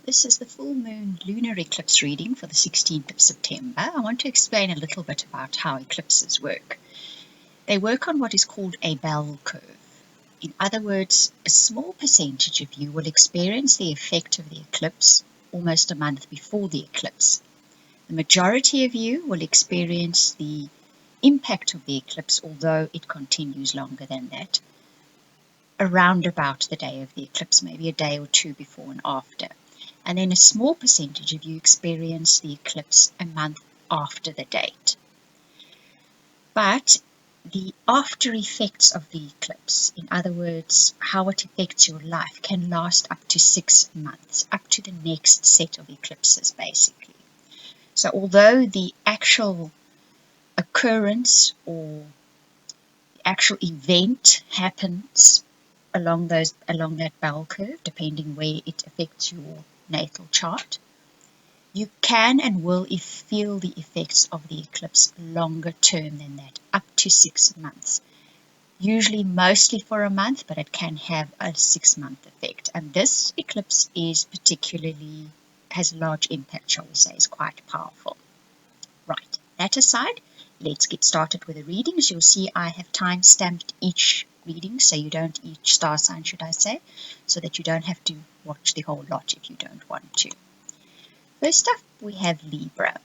This is the full moon lunar eclipse reading for the 16th of September. I want to explain a little bit about how eclipses work. They work on what is called a bell curve. In other words, a small percentage of you will experience the effect of the eclipse almost a month before the eclipse. The majority of you will experience the impact of the eclipse, although it continues longer than that, around about the day of the eclipse, maybe a day or two before and after. And then a small percentage of you experience the eclipse a month after the date. But the after effects of the eclipse, in other words, how it affects your life, can last up to 6 months, up to the next set of eclipses, basically. So although the actual occurrence or the actual event happens along that bell curve, depending where it affects your natal chart, you can and will feel the effects of the eclipse longer term than that, up to 6 months. Usually mostly for a month, but it can have a 6-month effect. And this eclipse has a large impact, shall we say, is quite powerful. Right, that aside, let's get started with the readings. You'll see I have time-stamped each reading, so you don't, each star sign should I say, so that you don't have to watch the whole lot if you don't want to. First up, we have Libra.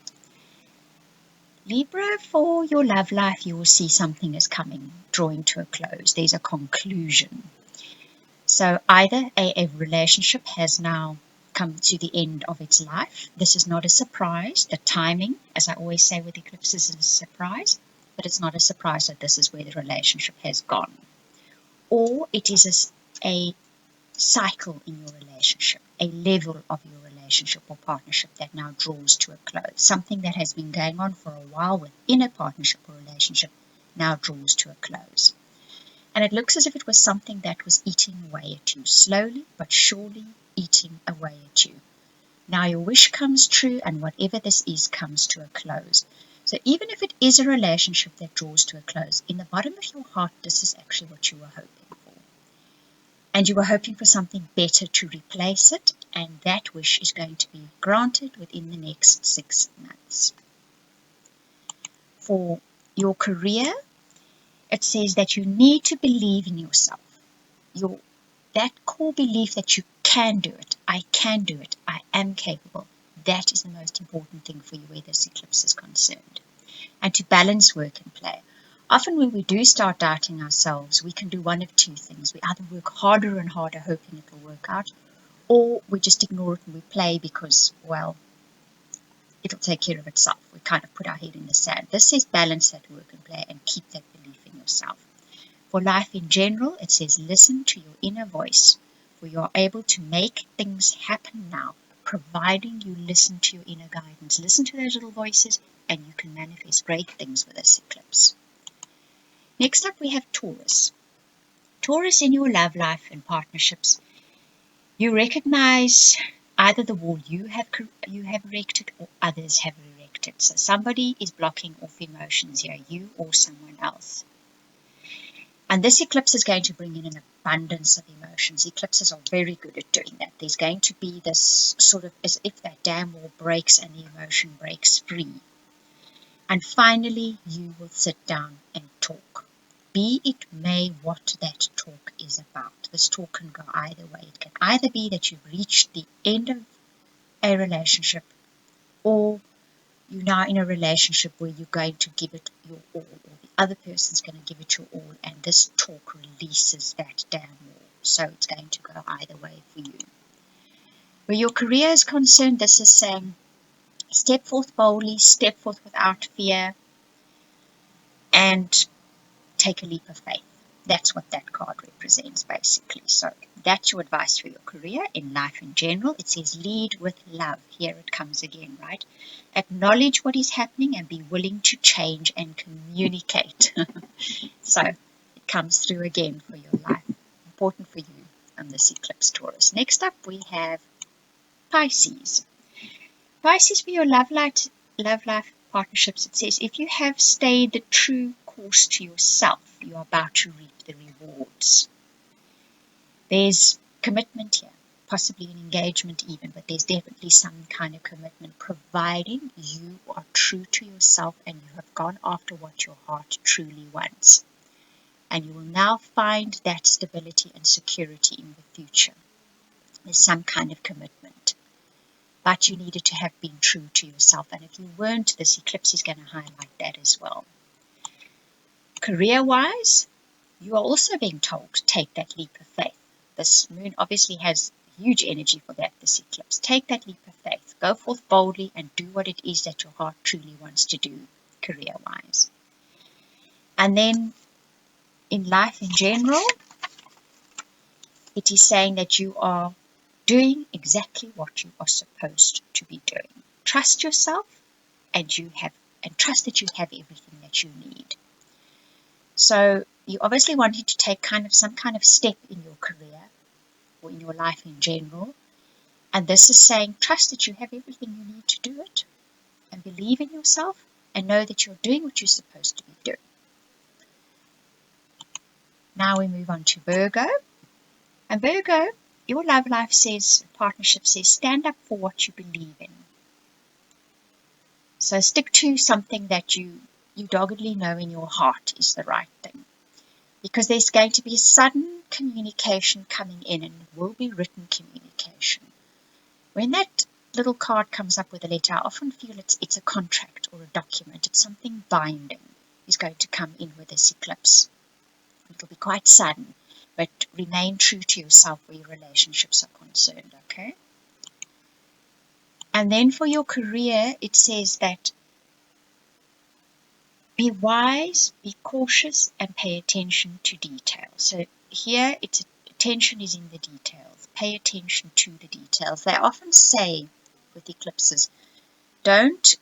Libra, for your love life, you will see something is coming, drawing to a close. There's a conclusion. So either a relationship has now come to the end of its life. This is not a surprise. The timing, as I always say with eclipses, is a surprise, but it's not a surprise that this is where the relationship has gone. Or it is a cycle in your relationship, a level of your relationship or partnership that now draws to a close. Something that has been going on for a while within a partnership or relationship now draws to a close. And it looks as if it was something that was eating away at you, slowly but surely eating away at you. Now your wish comes true, and whatever this is comes to a close. So even if it is a relationship that draws to a close, in the bottom of your heart, this is actually what you were hoping for. And you were hoping for something better to replace it, and that wish is going to be granted within the next 6 months. For your career, it says that you need to believe in yourself. That core belief that you can do it, I can do it, I am capable, that is the most important thing for you where this eclipse is concerned. And to balance work and play. Often when we do start doubting ourselves, we can do one of two things. We either work harder and harder hoping it will work out, or we just ignore it and we play because, well, it'll take care of itself. We kind of put our head in the sand. This says balance that work and play and keep that belief in yourself. For life in general, it says listen to your inner voice, for you are able to make things happen now, providing you listen to your inner guidance. Listen to those little voices and you can manifest great things with this eclipse. Next up, we have Taurus. Taurus, in your love life and partnerships, you recognize either the wall you have erected or others have erected. So somebody is blocking off emotions here, you or someone else. And this eclipse is going to bring in an abundance of emotions. Eclipses are very good at doing that. There's going to be this sort of as if that dam wall breaks and the emotion breaks free. And finally, you will sit down and talk. Be it may what that talk is about. This talk can go either way. It can either be that you've reached the end of a relationship, or you're now in a relationship where you're going to give it your all, or the other person's going to give it your all, and this talk releases that dam wall. So it's going to go either way for you. Where your career is concerned, this is saying, step forth boldly, step forth without fear, and take a leap of faith. That's what that card represents, basically. So that's your advice for your career. In life in general, it says lead with love. Here it comes again, right? Acknowledge what is happening and be willing to change and communicate. So it comes through again for your life. Important for you on this eclipse, Taurus. Next up, we have Pisces. Pisces, for your love life partnerships, it says if you have stayed the true course to yourself, you are about to reap the rewards. There's commitment here, possibly an engagement even, but there's definitely some kind of commitment, providing you are true to yourself and you have gone after what your heart truly wants. And you will now find that stability and security in the future. There's some kind of commitment, but you needed to have been true to yourself. And if you weren't, this eclipse is going to highlight that as well. Career-wise, you are also being told to take that leap of faith. This moon obviously has huge energy for that, this eclipse. Take that leap of faith. Go forth boldly and do what it is that your heart truly wants to do, career-wise. And then in life in general, it is saying that you are doing exactly what you are supposed to be doing. Trust yourself and trust that you have everything that you need. So you obviously wanted to take some kind of step in your career or in your life in general. And this is saying, trust that you have everything you need to do it, and believe in yourself, and know that you're doing what you're supposed to be doing. Now we move on to Virgo. And Virgo, your love life says, partnership says, stand up for what you believe in. So stick to something that you doggedly know in your heart is the right thing. Because there's going to be a sudden communication coming in, and it will be written communication. When that little card comes up with a letter, I often feel it's a contract or a document. It's something binding is going to come in with this eclipse. It'll be quite sudden, but remain true to yourself where your relationships are concerned, okay? And then for your career, it says that be wise, be cautious, and pay attention to details. So here, attention is in the details. Pay attention to the details. They often say with eclipses, don't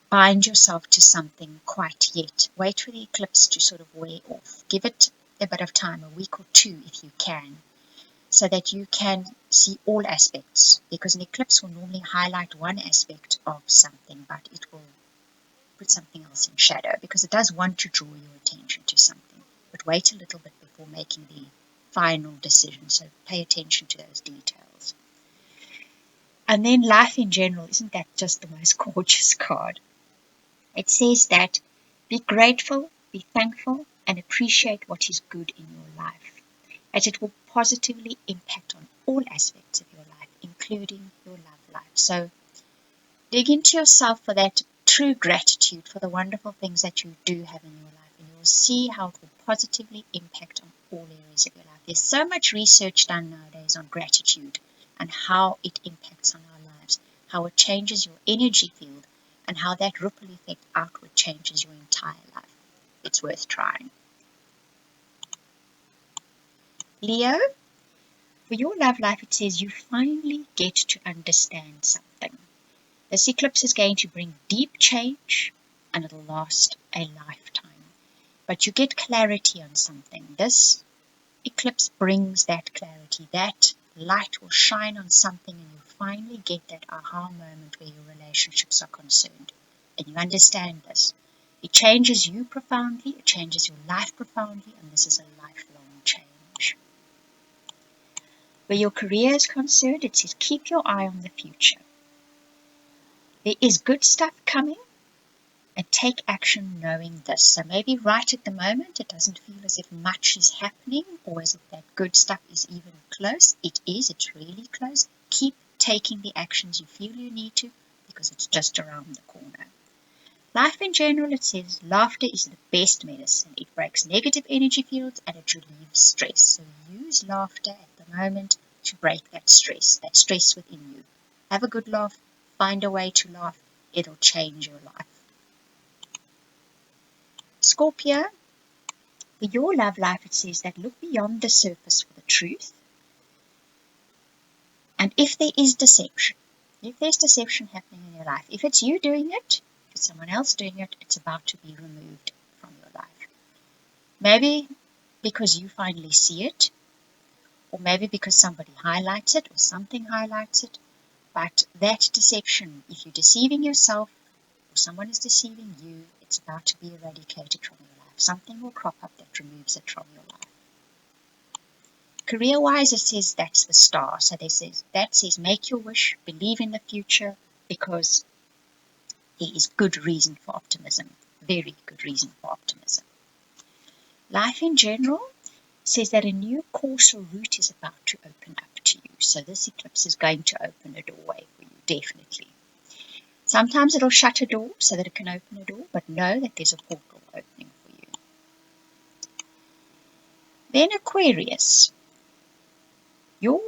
bind yourself to something quite yet. Wait for the eclipse to sort of wear off. Give it a bit of time, a week or two if you can, so that you can see all aspects. Because an eclipse will normally highlight one aspect of something, but it will put something else in shadow, because it does want to draw your attention to something. But wait a little bit before making the final decision. So pay attention to those details. And then life in general, isn't that just the most gorgeous card? It says that be grateful, be thankful, and appreciate what is good in your life, as it will positively impact on all aspects of your life, including your love life. So dig into yourself for that true gratitude for the wonderful things that you do have in your life, and you will see how it will positively impact on all areas of your life. There's so much research done nowadays on gratitude and how it impacts on our lives, how it changes your energy field, and how that ripple effect outward changes your entire life. It's worth trying. Leo, for your love life, it says you finally get to understand something. This eclipse is going to bring deep change, and it'll last a lifetime. But you get clarity on something. This eclipse brings that clarity. That light will shine on something, and you finally get that aha moment where your relationships are concerned. And you understand this. It changes you profoundly, it changes your life profoundly, and this is a lifelong change. Where your career is concerned, it says keep your eye on the future. There is good stuff coming, and take action knowing this. So maybe right at the moment it doesn't feel as if much is happening, or as if that good stuff is even close. It is, it's really close. Keep taking the actions you feel you need to, because it's just around the corner. Life in general, it says laughter is the best medicine. It breaks negative energy fields and it relieves stress. So use laughter at the moment to break that stress within you. Have a good laugh, find a way to laugh, it'll change your life. Scorpio, for your love life, it says that look beyond the surface for the truth. And if there is deception, if there's deception happening in your life, if it's you doing it, if it's someone else doing it, it's about to be removed from your life. Maybe because you finally see it, or maybe because somebody highlights it, or something highlights it. But that deception, if you're deceiving yourself, or someone is deceiving you, it's about to be eradicated from your life. Something will crop up that removes it from your life. Career-wise, it says that's the star. So that says make your wish, believe in the future, because there is good reason for optimism. Very good reason for optimism. Life in general says that a new course or route is about to open up to you. So this eclipse is going to open a doorway for you, definitely. Sometimes it'll shut a door so that it can open a door, but know that there's a portal opening for you. Then Aquarius, your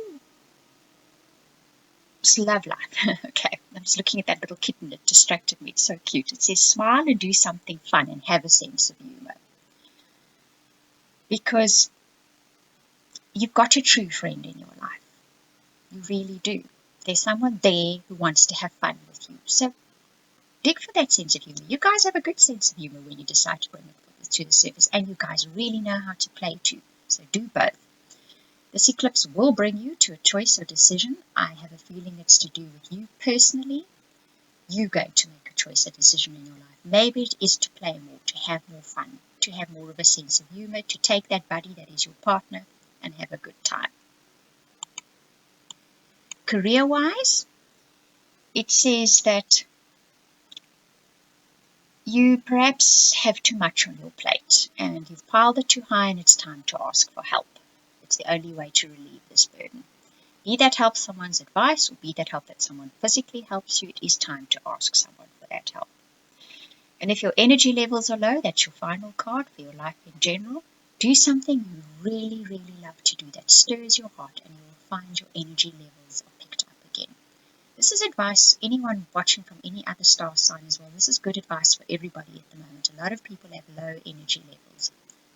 love life. Okay, I'm just looking at that little kitten. It distracted me. It's so cute. It says smile and do something fun and have a sense of humor. Because you've got a true friend in your life. You really do. There's someone there who wants to have fun with you. So dig for that sense of humor. You guys have a good sense of humor when you decide to bring it to the surface. And you guys really know how to play too. So do both. This eclipse will bring you to a choice or decision. I have a feeling it's to do with you personally. You're going to make a choice or decision in your life. Maybe it is to play more, to have more fun, to have more of a sense of humor, to take that buddy that is your partner and have a good time. Career-wise, it says that you perhaps have too much on your plate and you've piled it too high and it's time to ask for help. It's the only way to relieve this burden. Be that help someone's advice or be that help that someone physically helps you, it is time to ask someone for that help. And if your energy levels are low, that's your final card for your life in general. Do something you really, really love to do that stirs your heart and you will find your energy levels are picked up again. This is advice, anyone watching from any other star sign as well, this is good advice for everybody at the moment. A lot of people have low energy levels.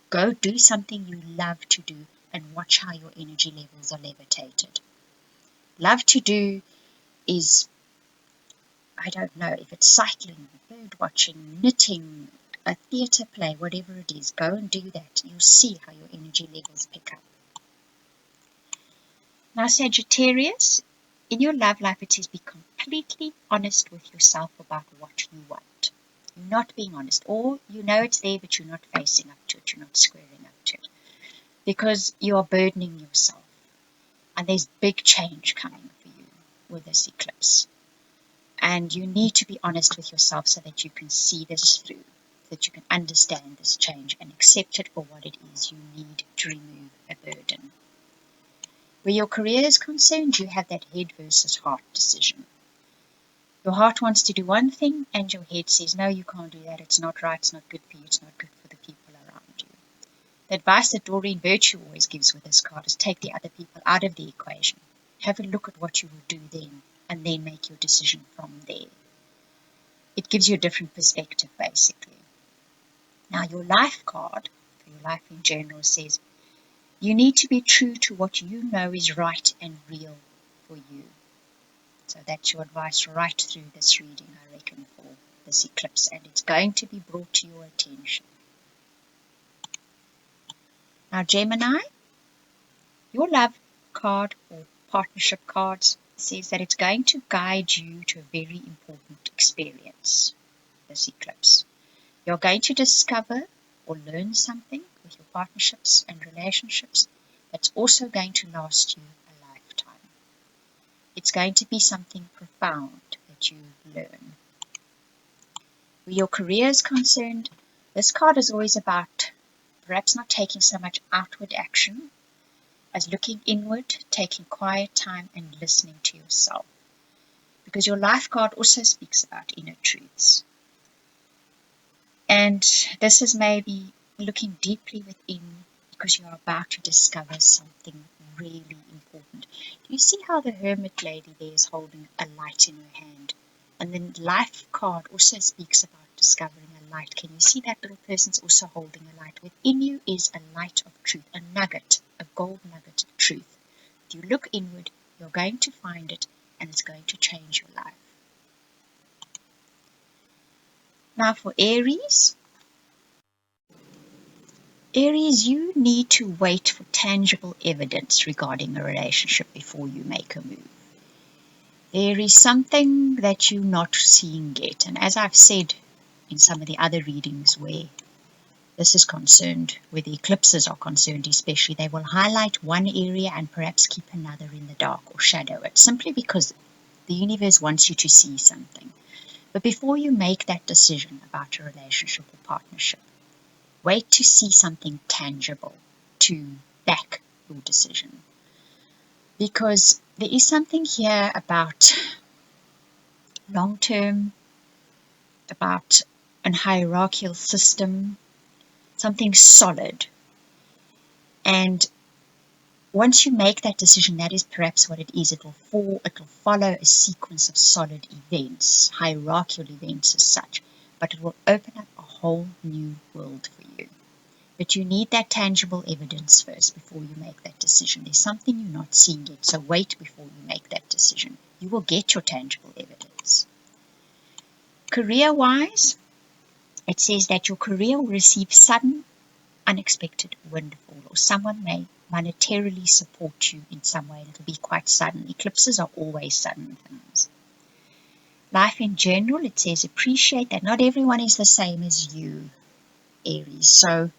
Go do something you love to do and watch how your energy levels are levitated. Love to do is, I don't know, if it's cycling, bird watching, knitting, a theatre play, whatever it is, go and do that. You'll see how your energy levels pick up. Now Sagittarius, in your love life it says be completely honest with yourself about what you want. You're not being honest, or you know it's there but you're not facing up to it, you're not squaring up to it. Because you are burdening yourself. And there's big change coming for you with this eclipse. And you need to be honest with yourself so that you can see this through, that you can understand this change and accept it for what it is you need to remove a burden. Where your career is concerned, you have that head versus heart decision. Your heart wants to do one thing and your head says, no, you can't do that. It's not right. It's not good for you. It's not good for the people around you. The advice that Doreen Virtue always gives with this card is take the other people out of the equation. Have a look at what you will do then, and then make your decision from there. It gives you a different perspective, basically. Now, your life card, for your life in general, says you need to be true to what you know is right and real for you. So that's your advice right through this reading, I reckon, for this eclipse, and it's going to be brought to your attention. Now, Gemini, your love card or partnership cards says that it's going to guide you to a very important experience, this eclipse. You're going to discover or learn something with your partnerships and relationships that's also going to last you a lifetime. It's going to be something profound that you learn. Where your career is concerned, this card is always about perhaps not taking so much outward action as looking inward, taking quiet time and listening to yourself. Because your life card also speaks about inner truths. And this is maybe looking deeply within because you are about to discover something really important. Do you see how the hermit lady there is holding a light in her hand? And then life card also speaks about discovering a light. Can you see that little person's also holding a light? Within you is a light of truth, a nugget, a gold nugget of truth. If you look inward, you're going to find it and it's going to change your life. Now for Aries. Aries, you need to wait for tangible evidence regarding a relationship before you make a move. There is something that you're not seeing yet. And as I've said in some of the other readings where this is concerned, where the eclipses are concerned especially, they will highlight one area and perhaps keep another in the dark or shadow it, simply because the universe wants you to see something. But before you make that decision about a relationship or partnership, wait to see something tangible to back your decision. Because there is something here about long term, about an hierarchical system, something solid. And once you make that decision, that is perhaps what it is. It will follow a sequence of solid events, hierarchical events as such, but it will open up a whole new world for you. But you need that tangible evidence first before you make that decision. There's something you're not seeing yet, so wait before you make that decision. You will get your tangible evidence. Career-wise, it says that your career will receive sudden, unexpected windfall, or someone may monetarily support you in some way. It'll be quite sudden. Eclipses are always sudden things. Life in general, it says appreciate that not everyone is the same as you, Aries. So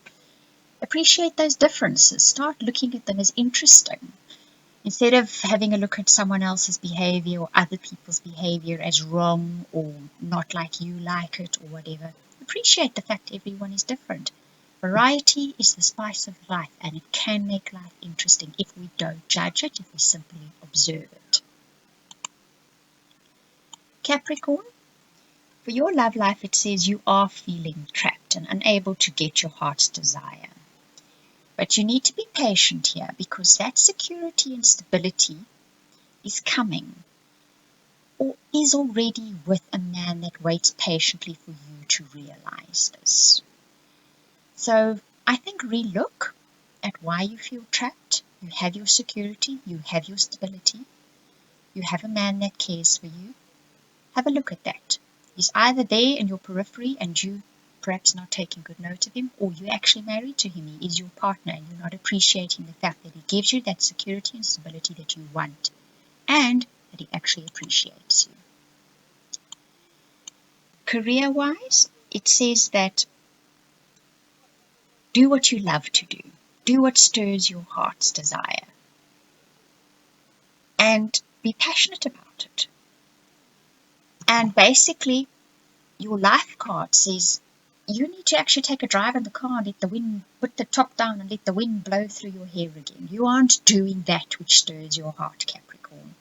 appreciate those differences. Start looking at them as interesting. Instead of having a look at someone else's behavior or other people's behavior as wrong or not like you like it or whatever, appreciate the fact everyone is different. Variety is the spice of life, and it can make life interesting if we don't judge it, if we simply observe it. Capricorn, for your love life, it says you are feeling trapped and unable to get your heart's desire. But you need to be patient here, because that security and stability is coming, or is already with a man that waits patiently for you to realize this. So I think relook at why you feel trapped. You have your security, you have your stability, you have a man that cares for you. Have a look at that. He's either there in your periphery and you perhaps not taking good note of him, or you're actually married to him. He is your partner and you're not appreciating the fact that he gives you that security and stability that you want, and that he actually appreciates you. Career-wise, it says that do what you love to do. Do what stirs your heart's desire. And be passionate about it. And basically, your life card says you need to actually take a drive in the car and let the wind, put the top down and let the wind blow through your hair again. You aren't doing that which stirs your heart, Capricorn.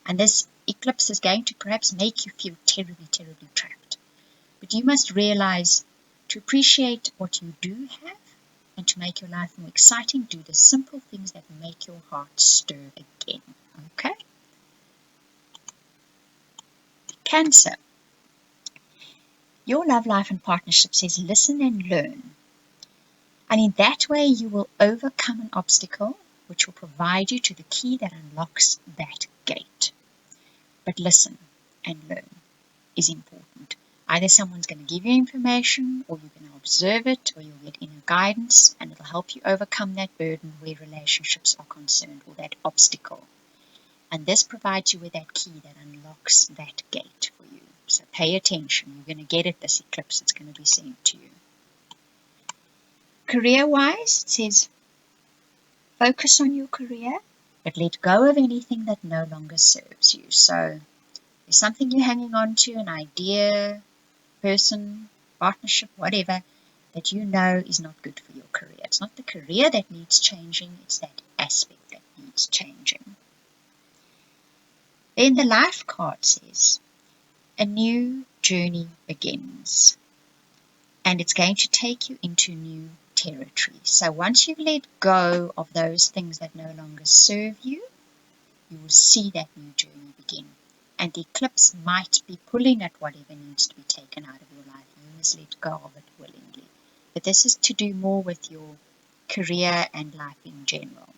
And this eclipse is going to perhaps make you feel terribly, terribly trapped. But you must realize to appreciate what you do have, and to make your life more exciting, do the simple things that make your heart stir again. Okay? Cancer. Your love life and partnership says listen and learn. And in that way you will overcome an obstacle which will provide you to the key that unlocks that gate. But listen and learn is important. Either someone's going to give you information, or you're going to observe it, or you'll get inner guidance, and it'll help you overcome that burden where relationships are concerned, or that obstacle. And this provides you with that key that unlocks that gate for you. So pay attention. You're going to get it this eclipse. It's going to be sent to you. Career-wise, it says focus on your career, but let go of anything that no longer serves you. So there's something you're hanging on to, an idea, person, partnership, whatever, that you know is not good for your career. It's not the career that needs changing, it's that aspect that needs changing. Then the life card says, a new journey begins, and it's going to take you into new territory. So once you've let go of those things that no longer serve you, you will see that new journey begin. And the eclipse might be pulling at whatever needs to be taken out of your life. You must let go of it willingly. But this is to do more with your career and life in general.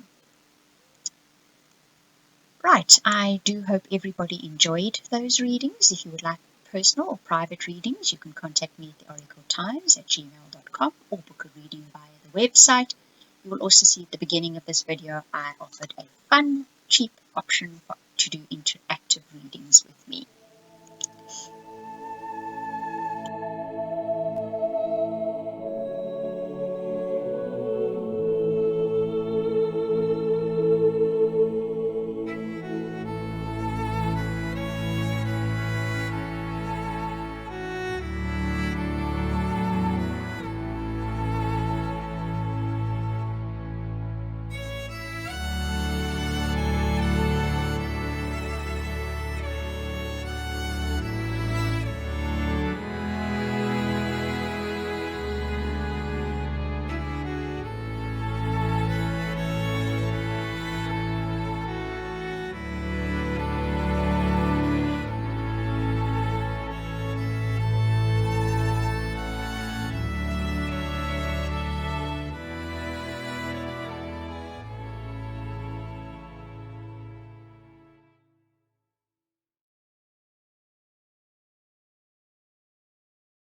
Right, I do hope everybody enjoyed those readings. If you would like personal or private readings, you can contact me at theoracletimes@gmail.com or book a reading via the website. You will also see at the beginning of this video I offered a fun, cheap option to do interactive readings with me.